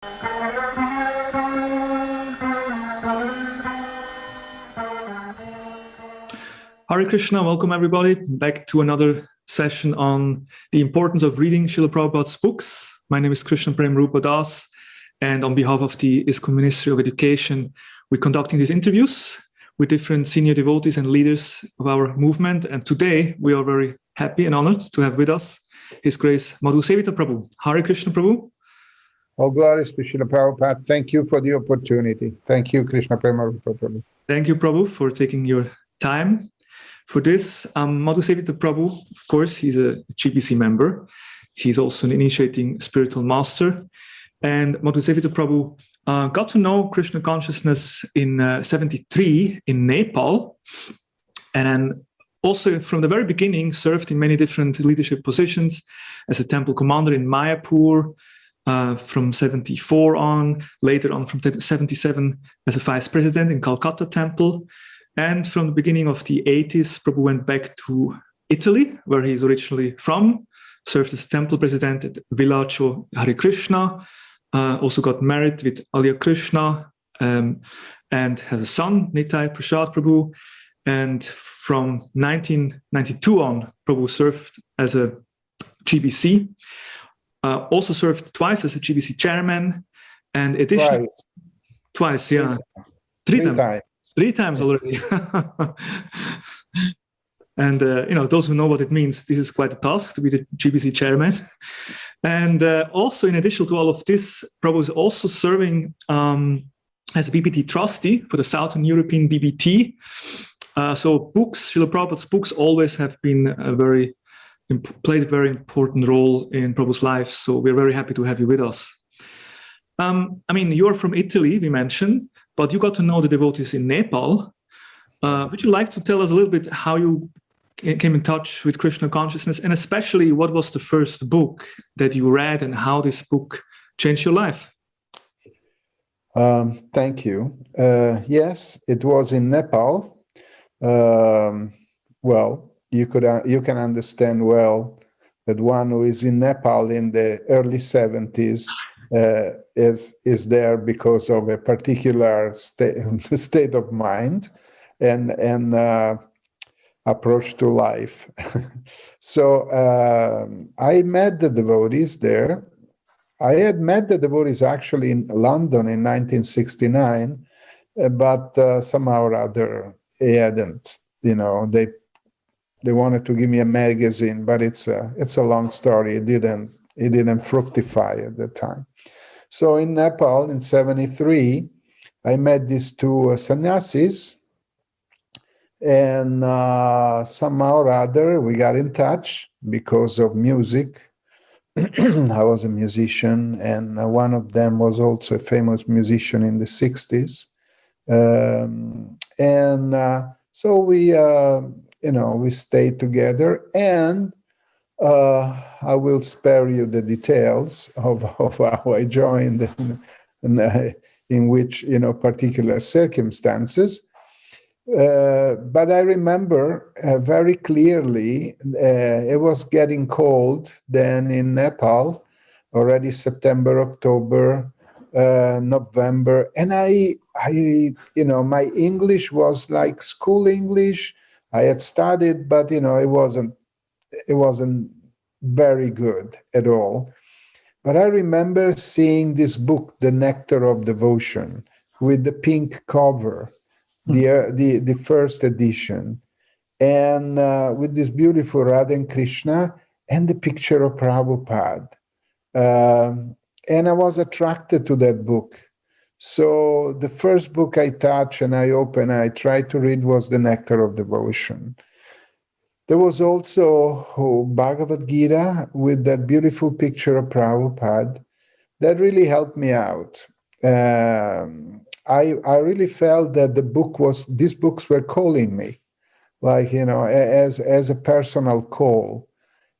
Hare Krishna, welcome everybody back to another session on the importance of reading Srila Prabhupada's books. My name is Krishna Prem Rupa Das, and on behalf of the ISKCON Ministry of Education, we're conducting these interviews with different senior devotees and leaders of our movement. And today we are very happy and honored to have with us His Grace Madhusevita Prabhu. Hare Krishna Prabhu. All glories to Srila Prabhupada. Thank you for the opportunity. Thank you, Krishna Prema Rupa Prabhu. Thank you, Prabhu, for taking your time for this. Madhusevita Prabhu, of course, he's a GBC member. He's also an initiating spiritual master. And Madhusevita Prabhu got to know Krishna consciousness in 73 in Nepal. And then also from the very beginning served in many different leadership positions as a temple commander in Mayapur, from 74 on, later on from 77 as a vice president in Calcutta temple. And from the beginning of the 80s, Prabhu went back to Italy, where he's originally from, served as temple president at Villaggio Hare Krishna, also got married with Alya Krishna, and has a son, Nitai Prasad Prabhu. And from 1992 on, Prabhu served as a GBC, also served twice as a GBC chairman, and additionally, twice, yeah. Three times. 3 times already. And, those who know what it means, this is quite a task to be the GBC chairman. And also, in addition to all of this, Prabhu is also serving as a BBT trustee for the Southern European BBT. So books, Srila Prabhupada's books always have been played a very important role in Prabhu's life. So we're very happy to have you with us. You're from Italy, we mentioned, but you got to know the devotees in Nepal. Would you like to tell us a little bit how you came in touch with Krishna consciousness, and especially what was the first book that you read and how this book changed your life? Thank you. Yes, it was in Nepal. You can understand well that one who is in Nepal in the early 70s is there because of a particular state of mind and approach to life. So I met the devotees there. I had met the devotees actually in London in 1969, but somehow or other they hadn't. They wanted to give me a magazine, but it's a long story. It didn't fructify at the time. So in Nepal in 73, I met these 2 sannyasis, and somehow or other we got in touch because of music. I was a musician, and one of them was also a famous musician in the 60s. So we stayed together, and I will spare you the details of how I joined in which, particular circumstances. But I remember very clearly, it was getting cold then in Nepal, already September, October, November. And my English was like school English. I had studied, but, it wasn't very good at all. But I remember seeing this book, The Nectar of Devotion, with the pink cover, the first edition, and with this beautiful Radha and Krishna and the picture of Prabhupada. And I was attracted to that book. So the first book I touched and I opened, I tried to read was The Nectar of Devotion. There was also Bhagavad Gita with that beautiful picture of Prabhupada that really helped me out. I really felt that these books were calling me, like, as a personal call.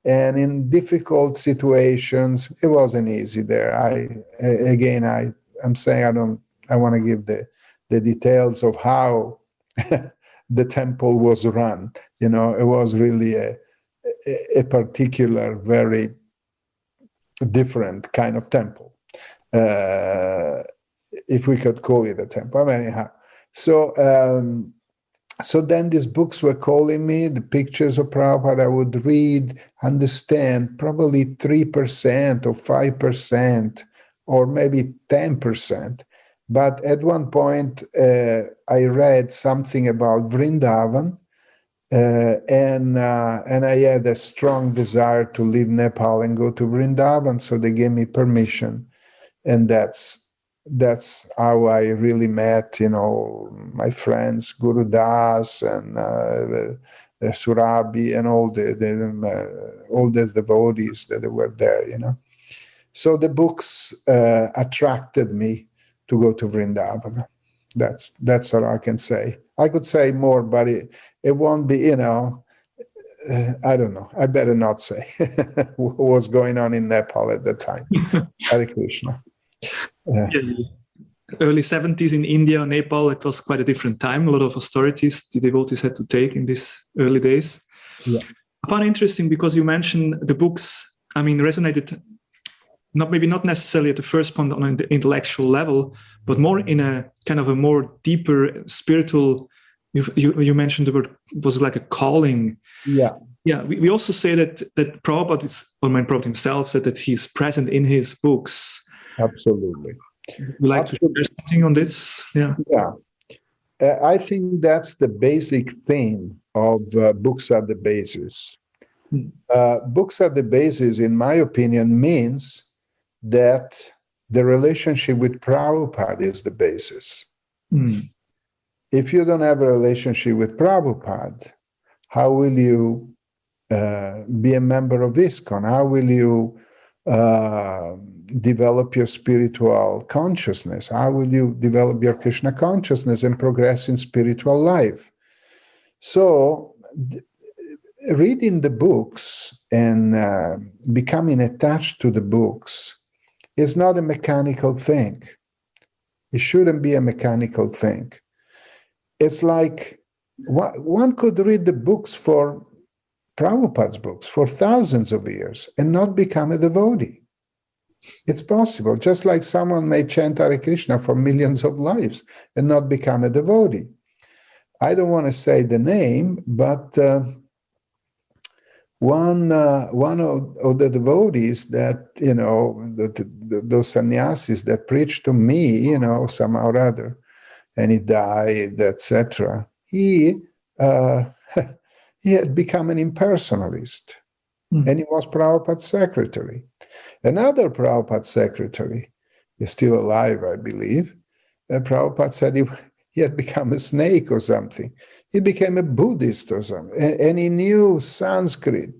And in difficult situations, it wasn't easy there. I'm saying I want to give the details of how the temple was run. It was really a particular, very different kind of temple. if we could call it a temple. Anyhow, so so then these books were calling me, the pictures of Prabhupada. I would read, understand probably 3% or 5% or maybe 10%. But at one point, I read something about Vrindavan, and I had a strong desire to leave Nepal and go to Vrindavan. So they gave me permission, and that's how I really met, my friends Guru Das and Surabi and all the devotees that were there. So the books attracted me to go to Vrindavan. That's all I can say. I could say more, but it won't be, I don't know. I better not say what was going on in Nepal at the time. Hare Krishna. Yeah. Early 70s in India, Nepal, it was quite a different time. A lot of austerities the devotees had to take in these early days. Yeah. I found it interesting because you mentioned the books, resonated not necessarily at the first point on an intellectual level, but more in a kind of a more deeper spiritual. You mentioned the word was like a calling. Yeah. Yeah. We also say that Prabhupada Prabhupada himself said that he's present in his books. Absolutely. Would you like to share something on this? Yeah. Yeah. I think that's the basic theme of books are the basis. Books are the basis, in my opinion, means that the relationship with Prabhupada is the basis. If you don't have a relationship with Prabhupada, how will you be a member of ISKCON? How will you develop your spiritual consciousness? How will you develop your Krishna consciousness and progress in spiritual life? So reading the books and becoming attached to the books is not a mechanical thing. It shouldn't be a mechanical thing. It's like one could read the books for Prabhupada's books for thousands of years and not become a devotee. It's possible. Just like someone may chant Hare Krishna for millions of lives and not become a devotee. I don't want to say the name, but one of the devotees that, those sannyasis that preached to me, somehow or other, and he died, etc. He had become an impersonalist, and he was Prabhupada's secretary. Another Prabhupada secretary is still alive, I believe. Prabhupada said he had become a snake or something. He became a Buddhist or something, and he knew Sanskrit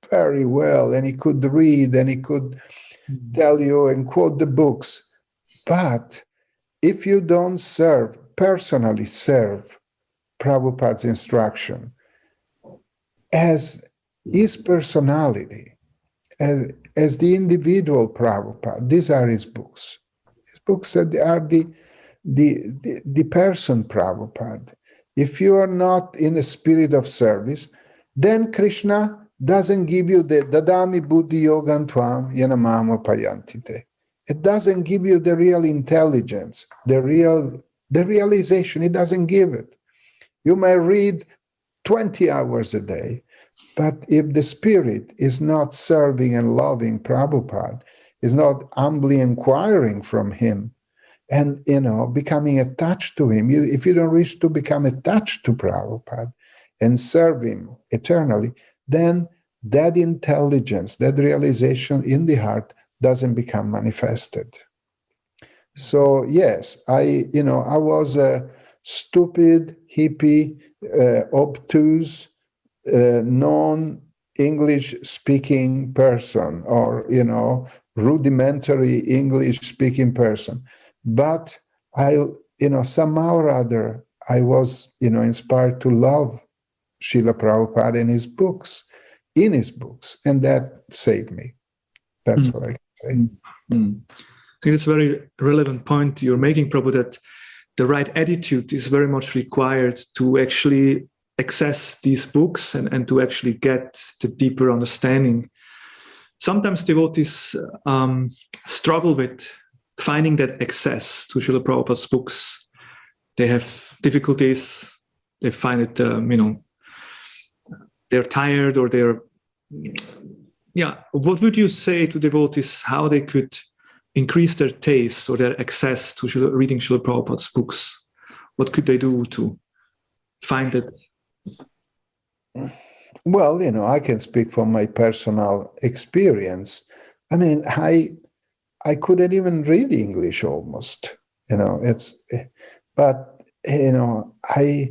very well, and he could read, and he could tell you and quote the books. But if you don't personally serve Prabhupada's instruction as his personality, as the individual Prabhupada, these are his books. His books are the person Prabhupada. If you are not in a spirit of service, then Krishna doesn't give you the dadami buddhi yogam tvam yanamamo payantite. It doesn't give you the real intelligence, the realization. It doesn't give it. You may read 20 hours a day, but if the spirit is not serving and loving Prabhupada, is not humbly inquiring from him, and becoming attached to him, if you don't wish to become attached to Prabhupada and serve him eternally, then that intelligence, that realization in the heart doesn't become manifested. So yes, I was a stupid, hippie, obtuse, non-English speaking person, or rudimentary English speaking person. But somehow or other, I was, inspired to love Srila Prabhupada in his books, and that saved me. That's what I can say. I think it's a very relevant point you're making, Prabhu, that the right attitude is very much required to actually access these books and to actually get the deeper understanding. Sometimes devotees struggle with finding that access to Srila Prabhupada's books. They have difficulties. They find it, they're tired or they're, What would you say to devotees how they could increase their taste or their access to reading Srila Prabhupada's books? What could they do to find that? Well, I can speak from my personal experience. I mean, I couldn't even read English almost, but I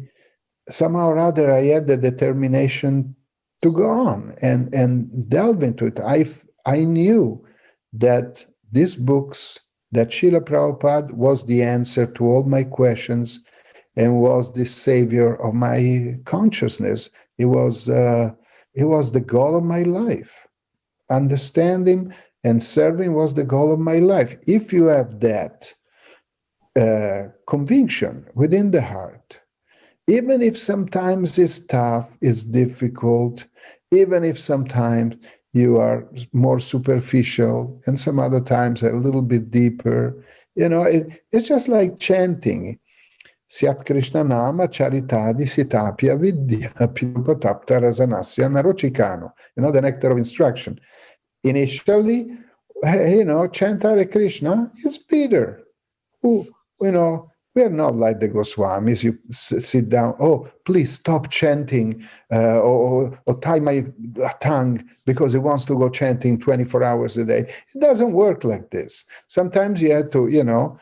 somehow or other I had the determination to go on and delve into it. I knew that these books, that Srila Prabhupada was the answer to all my questions and was the savior of my consciousness. It was the goal of my life. Understanding and serving was the goal of my life. If you have that conviction within the heart, even if sometimes it's tough, it's difficult, even if sometimes you are more superficial and some other times a little bit deeper, it's just like chanting. Syat Krishna Nama Charitadi Sitapya Vidya Pipatapta Rasanasya Narochikano. The nectar of instruction. Initially, chant Hare Krishna, it's bitter. We are not like the Goswamis. You sit down, please stop chanting or tie my tongue because it wants to go chanting 24 hours a day. It doesn't work like this. Sometimes you have to,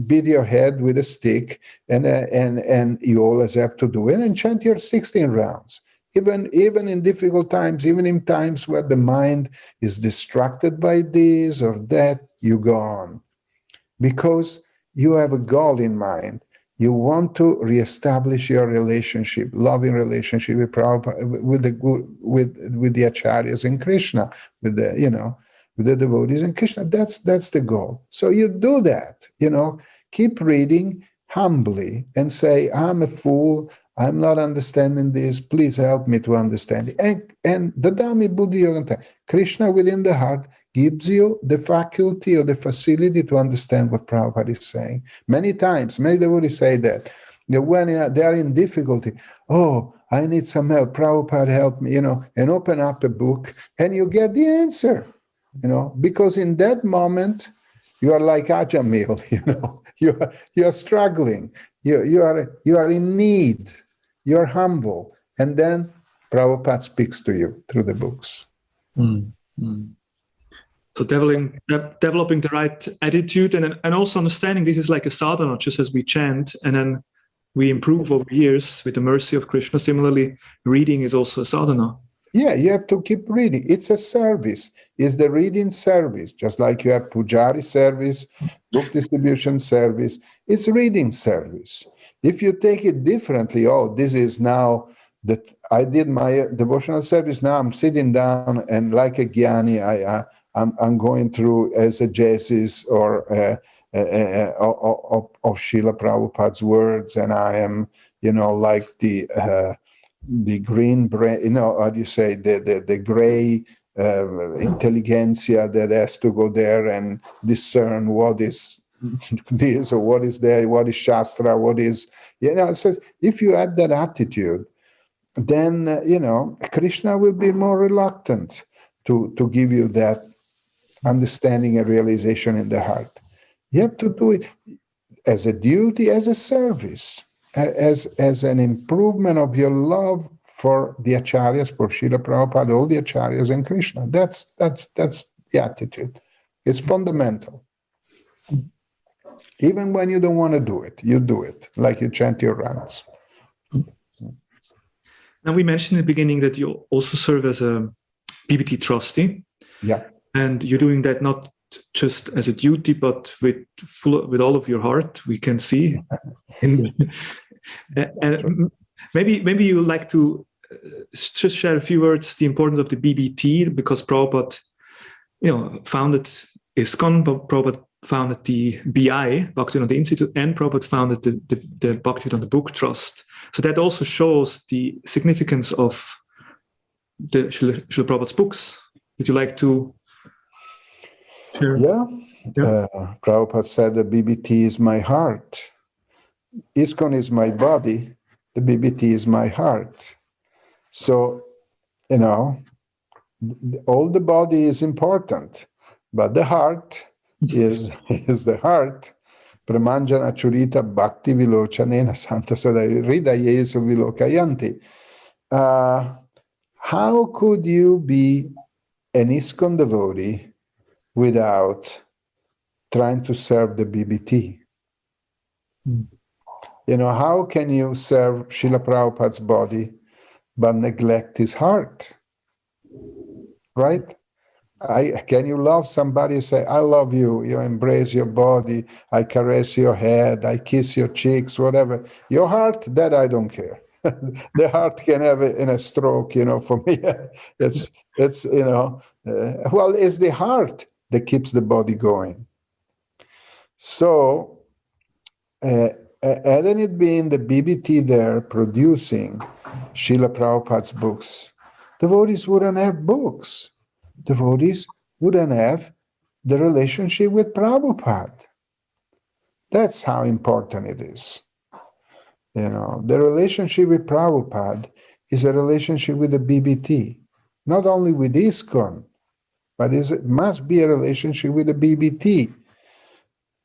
beat your head with a stick and you always have to do it and chant your 16 rounds. Even in difficult times, even in times where the mind is distracted by this or that, you go on. Because you have a goal in mind. You want to reestablish your relationship, loving relationship with Prabhupada, with the acharyas in Krishna, with the devotees in Krishna. That's the goal. So you do that. Keep reading humbly and say, "I'm a fool. I'm not understanding this. Please help me to understand it." And the Dhammi Buddhi Yoga, Krishna within the heart, gives you the faculty or the facility to understand what Prabhupada is saying. Many times, many devotees say that when they are in difficulty, I need some help, Prabhupada help me, and open up a book and you get the answer, because in that moment, you are like Ajamil, you are struggling, you are in need, you are humble, and then Prabhupada speaks to you through the books. So developing the right attitude and also understanding this is like a sadhana, just as we chant and then we improve over years with the mercy of Krishna. Similarly, reading is also a sadhana. Yeah, you have to keep reading. It's a service. It's the reading service, just like you have pujari service, book distribution service. It's reading service. If you take it differently, this is now that I did my devotional service. Now I'm sitting down and like a jnani, I'm going through exegesis or of Srila Prabhupada's words, and I am, like the green brain, how do you say, the gray intelligentsia that has to go there and discern what is this or what is there, what is Shastra, what is, so if you have that attitude, then, Krishna will be more reluctant to give you that understanding and realization in the heart. You have to do it as a duty, as a service, as an improvement of your love for the acharyas, for Srila Prabhupada, all the acharyas and Krishna. That's the attitude. It's fundamental. Even when you don't want to do it, you do it, like you chant your rounds. Now, we mentioned in the beginning that you also serve as a BBT trustee. Yeah. And you're doing that not just as a duty, but with all of your heart. We can see. And maybe you would like to just share a few words the importance of the BBT, because Prabhupada, founded ISKCON, Prabhupada founded the BI, Bhaktivedanta Institute, and Prabhupada founded the Bhaktivedanta Book Trust. So that also shows the significance of the Srila Prabhupada's books. Would you like to share? Yeah, Prabhupada said the BBT is my heart. ISKCON is my body. The BBT is my heart. So, all the body is important, but the heart is the heart. Pramanjana Churita Bhakti Vilochanena Santa Sadai Rida Yesu Vilokayanti. How could you be an ISKCON devotee without trying to serve the BBT? How can you serve Srila Prabhupada's body but neglect his heart? Right? Can you love somebody, say, I love you, you embrace your body, I caress your head, I kiss your cheeks, whatever. Your heart, that I don't care. The heart can have a stroke, for me. It's it's the heart that keeps the body going. So, hadn't it been the BBT there producing Srila Prabhupada's books, devotees wouldn't have books. Devotees wouldn't have the relationship with Prabhupada. That's how important it is. The relationship with Prabhupada is a relationship with the BBT, not only with ISKCON, but it must be a relationship with the BBT.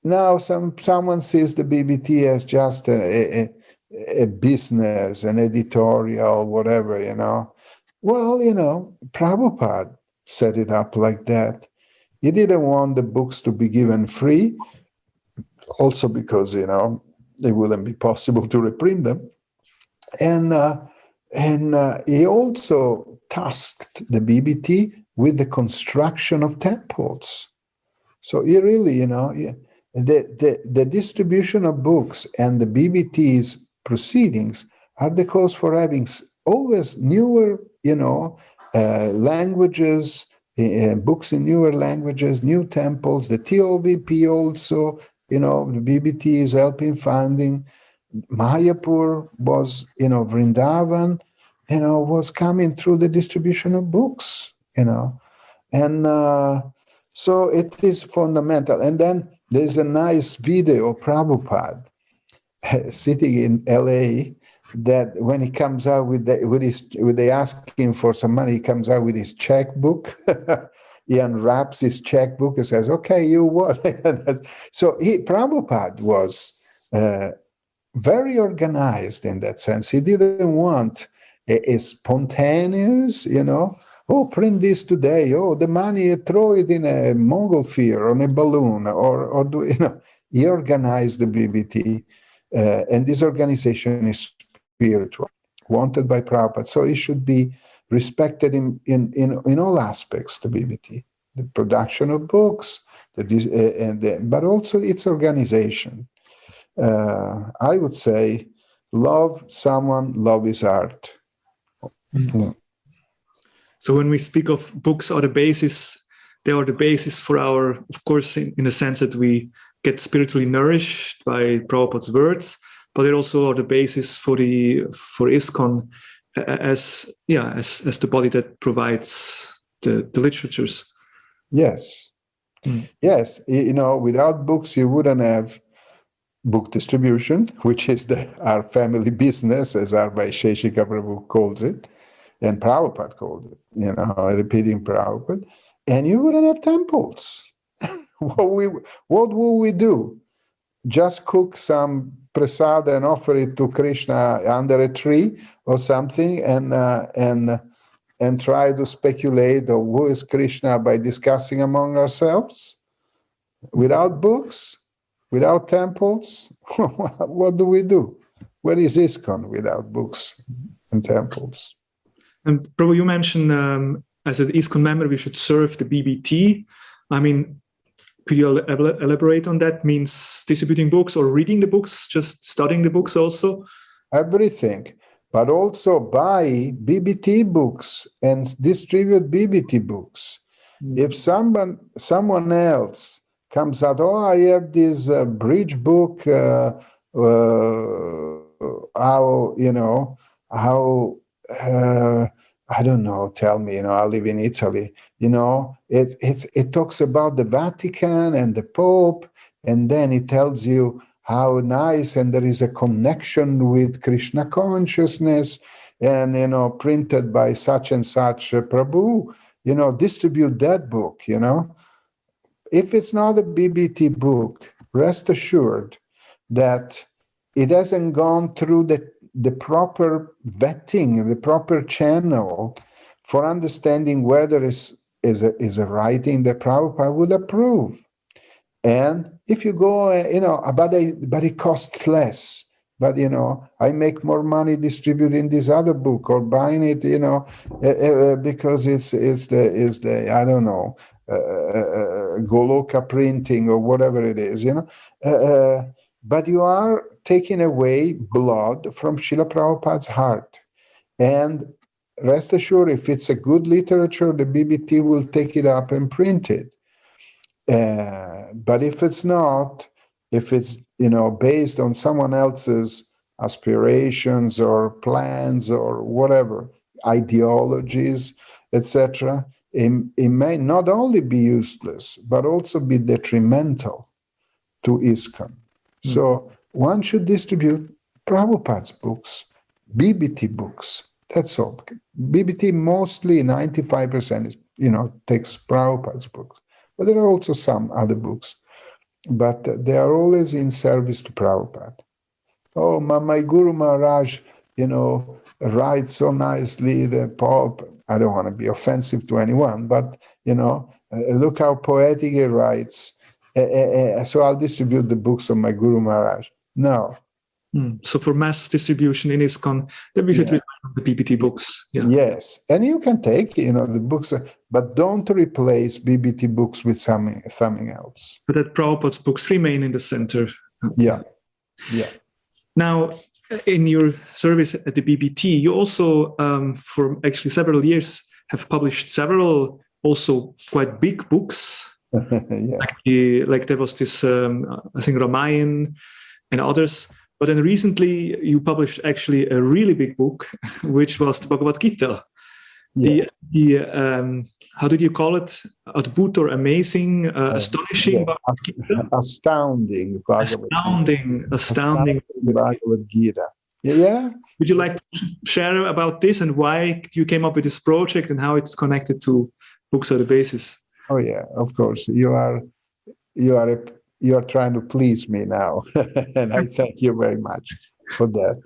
Now, someone sees the BBT as just a business, an editorial, whatever, Well, Prabhupada set it up like that. He didn't want the books to be given free, also because, it wouldn't be possible to reprint them. And he also tasked the BBT with the construction of temples. So he really, the distribution of books and the BBT's proceedings are the cause for having always newer, languages, books in newer languages, new temples. The TOVP also, the BBT is helping funding. Mayapur was, Vrindavan, was coming through the distribution of books, and so it is fundamental. And then there's a nice video of Prabhupada sitting in LA, that when he comes out when they ask him for some money, he comes out with his checkbook. He unwraps his checkbook and says, "Okay, you what?" So Prabhupada was very organized in that sense. He didn't want a spontaneous, print this today. The money, throw it in a montgolfier on a balloon, or do He organized the BBT, and this organization is spiritual, wanted by Prabhupada. So it should be respected in all aspects, the BBT, the production of books, but also its organization. I would say, love someone, love his art. Mm-hmm. So when we speak of books are the basis, they are the basis for our, of course, in a sense that we get spiritually nourished by Prabhupada's words, but they also are the basis for ISKCON as the body that provides the literatures. Yes. Mm. Yes. Without books, you wouldn't have book distribution, which is our family business, as our Vaisheshika Prabhu calls it, and Prabhupada called it, repeating Prabhupada. And you wouldn't have temples. What will we do? Just cook some prasad and offer it to Krishna under a tree or something, and try to speculate on who is Krishna by discussing among ourselves? Without books, without temples, what do we do? Where is ISKCON without books and temples? And Prabhu, you mentioned as an ISKCON member, we should serve the BBT. I mean, could you elaborate on that? Means distributing books or reading the books, just studying the books also? Everything, but also buy BBT books and distribute BBT books. Mm. If someone else comes out, I have this bridge book, how I don't know, tell me, I live in Italy, it talks about the Vatican and the Pope, and then it tells you how nice, and there is a connection with Krishna consciousness, and, printed by such and such Prabhu, distribute that book, If it's not a BBT book, rest assured that it hasn't gone through the proper vetting, the proper channel for understanding whether is a writing that Prabhupada would approve. And if you go, but it costs less. But, I make more money distributing this other book or buying it, because it's the I don't know, Goloka printing or whatever it is, but you are taking away blood from Srila Prabhupada's heart. And rest assured, if it's a good literature, the BBT will take it up and print it. But if it's not, if it's, based on someone else's aspirations or plans or whatever, ideologies, etc., it may not only be useless, but also be detrimental to ISKCON. So one should distribute Prabhupada's books, BBT books. That's all. BBT mostly 95% is, takes Prabhupada's books. But there are also some other books. But they are always in service to Prabhupada. Oh, my Guru Maharaj, writes so nicely, the Pope. I don't want to be offensive to anyone, but, look how poetic he writes. So I'll distribute the books of my Guru Maharaj. No. So for mass distribution in ISKCON, then we should rely on the BBT books. Yeah. Yes. And you can take, the books, but don't replace BBT books with something else. But that Prabhupada's books remain in the center. Yeah. Now, in your service at the BBT, you also, for actually several years, have published several also quite big books. Like there was this, I think, Ramayan and others. But then recently you published actually a really big book, which was the Bhagavad Gita. The how did you call it? Adbhut or amazing, astonishing Bhagavad Gita? Astounding Astounding Bhagavad Gita. Yeah. Would you like to share about this and why you came up with this project and how it's connected to Books of the Basis? Oh yeah, of course. You are trying to please me now, and I thank you very much for that.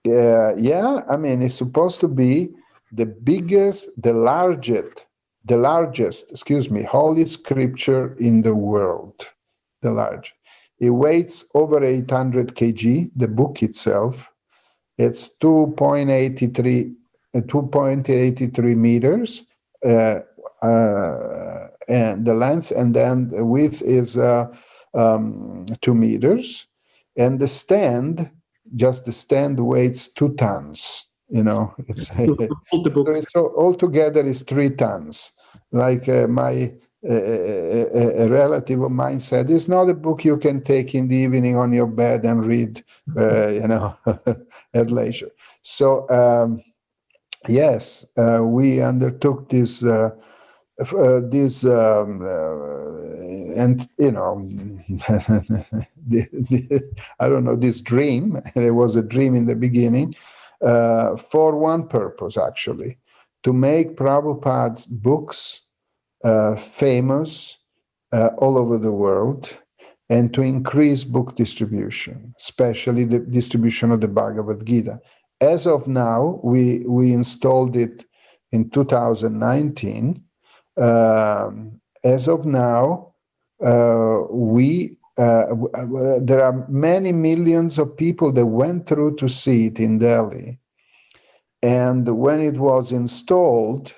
It's supposed to be the largest, holy scripture in the world. The large. It weighs over 800 kg. The book itself, it's 2.83 meters. And the length, and then the width is 2 meters, and the stand weighs 2 tons. So altogether is 3 tons. Like my a relative of mine said, it's not a book you can take in the evening on your bed and read, at leisure. So we undertook this. This dream, and it was a dream in the beginning, for one purpose, actually, to make Prabhupada's books famous all over the world, and to increase book distribution, especially the distribution of the Bhagavad Gita. As of now, we installed it in 2019. As of now, there are many millions of people that went through to see it in Delhi. And when it was installed,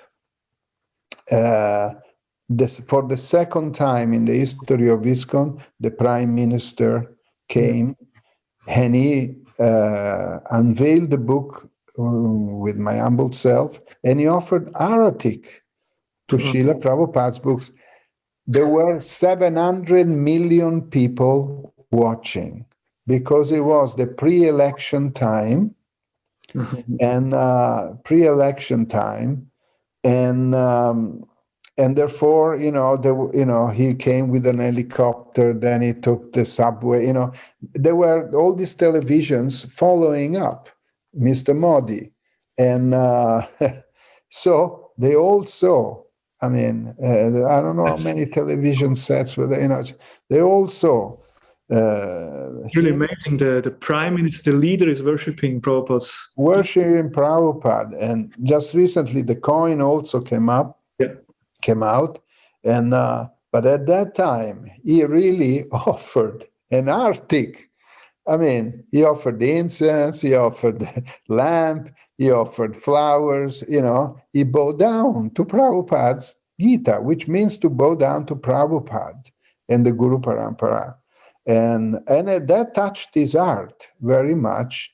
for the second time in the history of ISKCON, the Prime Minister came and he unveiled the book with my humble self, and he offered Aratic to Srila Prabhupada's books. There were 700 million people watching because it was the pre-election time, and pre-election time, and therefore, he came with an helicopter. Then he took the subway. There were all these televisions following up Mr. Modi, and so they all saw. I mean, I don't know how many television sets were there. They all saw. Really amazing. The prime minister leader is worshipping Prabhupada's. Worshipping Prabhupada. And just recently, the coin also came out. And but at that time, he really offered an arctic. I mean, he offered the incense, he offered the lamp, he offered flowers. He bowed down to Prabhupada's Gita, which means to bow down to Prabhupada and the Guru Parampara. And that touched his heart very much.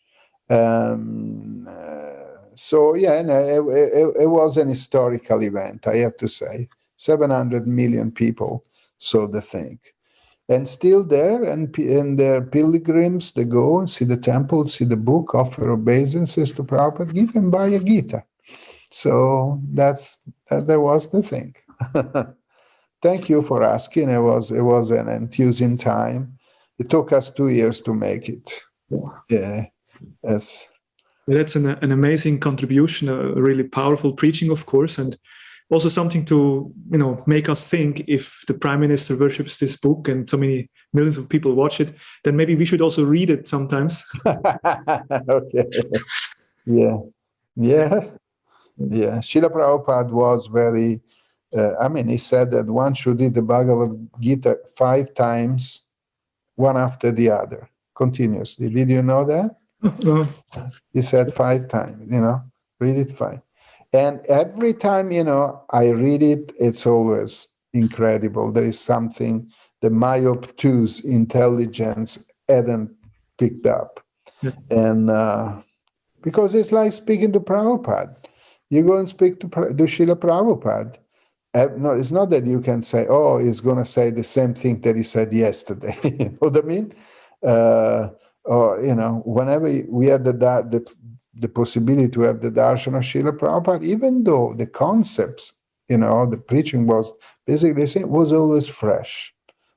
So yeah, it was an historical event, I have to say. 700 million people saw the thing. And still there, and their pilgrims, they go and see the temple, see the book, offer obeisances to Prabhupada, give and buy a Gita. So that was the thing. Thank you for asking. It was an enthusing time. It took us 2 years to make it. Yeah. Yes. That's an amazing contribution, a really powerful preaching, of course, and also something to make us think. If the Prime Minister worships this book and so many millions of people watch it, then maybe we should also read it sometimes. Okay. Yeah. Srila Prabhupada was very. He said that one should read the Bhagavad Gita 5 times, one after the other, continuously. Did you know that? He said 5 times, read it 5. And every time, I read it, it's always incredible. There is something that my obtuse intelligence hadn't picked up. Yeah. And because it's like speaking to Prabhupada. You go and speak to Srila Prabhupada. No, it's not that you can say, oh, he's going to say the same thing that he said yesterday. You know what I mean? Or, whenever we had the possibility to have the darshan of Srila Prabhupada, even though the concepts, the preaching was basically the same, was always fresh,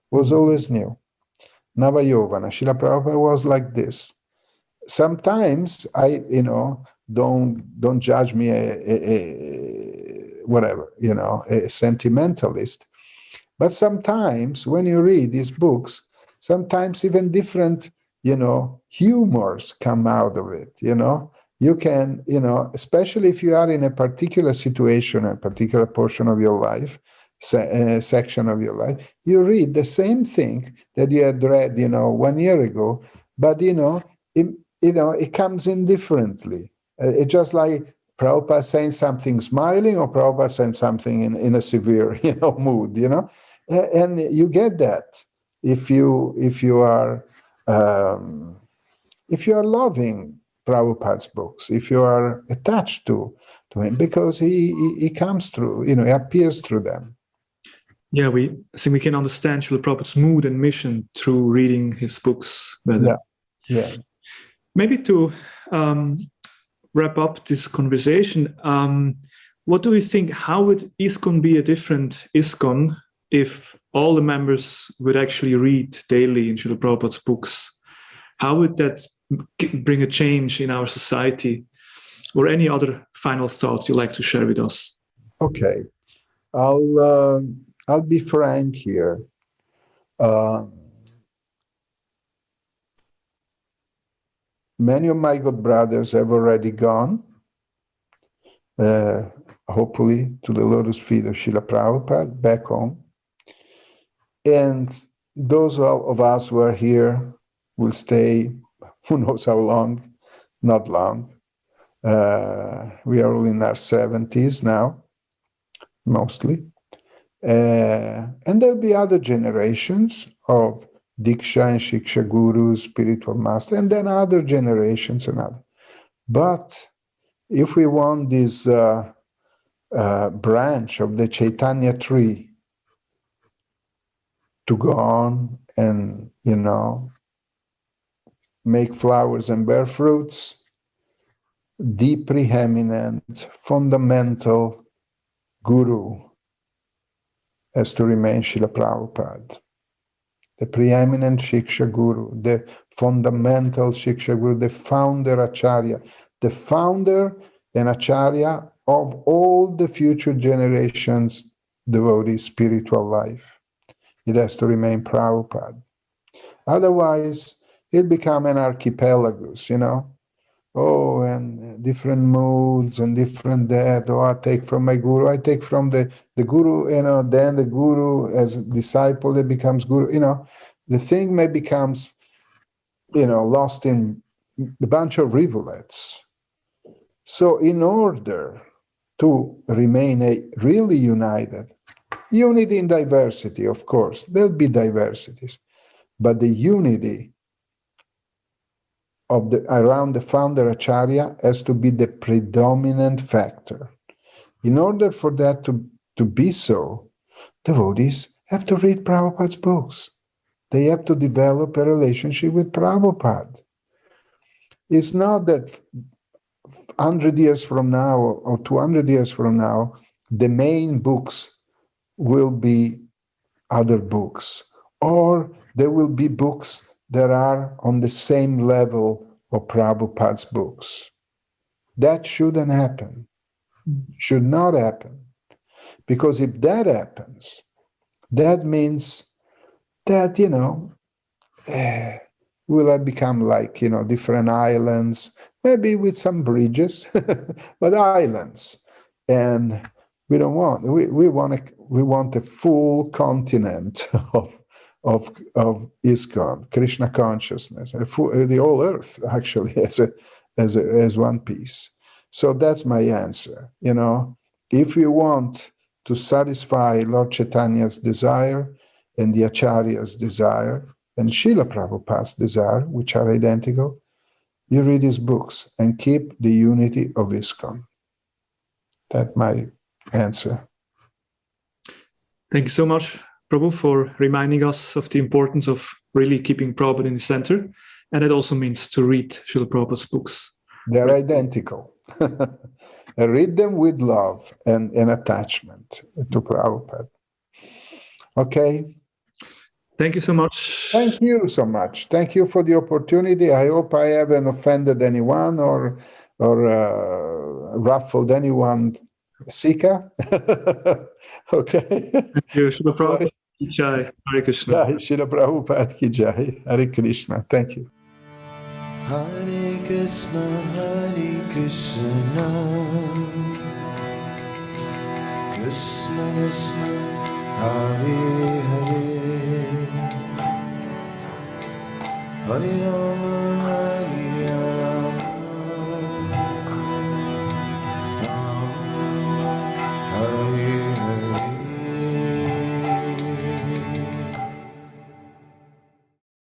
was always new. Navayovana. Srila Prabhupada was like this. Sometimes I, don't judge me a sentimentalist. But sometimes when you read these books, sometimes even different, humors come out of it, You can, especially if you are in a particular situation, a particular portion of your life, section of your life, you read the same thing that you had read, 1 year ago, but, it comes in differently. It's just like Prabhupada saying something smiling or Prabhupada saying something in a severe, mood, and you get that if you are loving Prabhupada's books, if you are attached to him, because he comes through, he appears through them. Yeah, I think we can understand Srila Prabhupada's mood and mission through reading his books better. Yeah. Maybe to wrap up this conversation, what do we think? How would ISKCON be a different ISKCON if all the members would actually read daily in Srila Prabhupada's books? How would that bring a change in our society? Or any other final thoughts you'd like to share with us? Okay, I'll be frank here. Many of my good brothers have already gone, hopefully to the lotus feet of Srila Prabhupada back home. And those of us who are here will stay, who knows how long, not long. We are all in our 70s now, mostly. And there'll be other generations of Diksha and Shiksha gurus, spiritual master, and then other generations and other. But if we want this branch of the Chaitanya tree to go on and, make flowers and bear fruits, the preeminent, fundamental guru has to remain Srila Prabhupada. The preeminent Shiksha Guru, the fundamental Shiksha Guru, the founder Acharya, the founder and Acharya of all the future generations' devotee spiritual life. It has to remain Prabhupada. Otherwise, it become an archipelagus, Oh, and different moods and different that. Oh, I take from my guru. I take from the guru, then the guru as a disciple, it becomes guru, The thing may becomes, lost in a bunch of rivulets. So in order to remain a really united, unity in diversity, of course, there'll be diversities, but the unity around the founder Acharya has to be the predominant factor. In order for that to be so, devotees have to read Prabhupada's books. They have to develop a relationship with Prabhupada. It's not that 100 years from now or 200 years from now, the main books will be other books, or there will be books that are on the same level of Prabhupada's books. That shouldn't happen. Should not happen. Because if that happens, that means that, will have become like, different islands, maybe with some bridges, but islands. And we don't want, we want a full continent of ISKCON, Krishna consciousness, the whole earth actually as one piece. So that's my answer. If we want to satisfy Lord Chaitanya's desire and the Acharya's desire and Srila Prabhupada's desire, which are identical, you read his books and keep the unity of ISKCON. That's my answer. Thank you so much, Prabhu, for reminding us of the importance of really keeping Prabhupada in the center. And that also means to read Srila Prabhupada's books. They're identical. Read them with love and attachment to Prabhupada. Okay? Thank you so much. Thank you so much. Thank you for the opportunity. I hope I haven't offended anyone or ruffled anyone. Sika? Okay. Thank you. Srila Prabhupada ki jai. Hare Krishna. Jai, Srila Prabhupada ki jai. Hare Krishna. Thank you. Hare Krishna, Hare Krishna, Krishna Krishna, Hare Hare, Hare Rama, Hare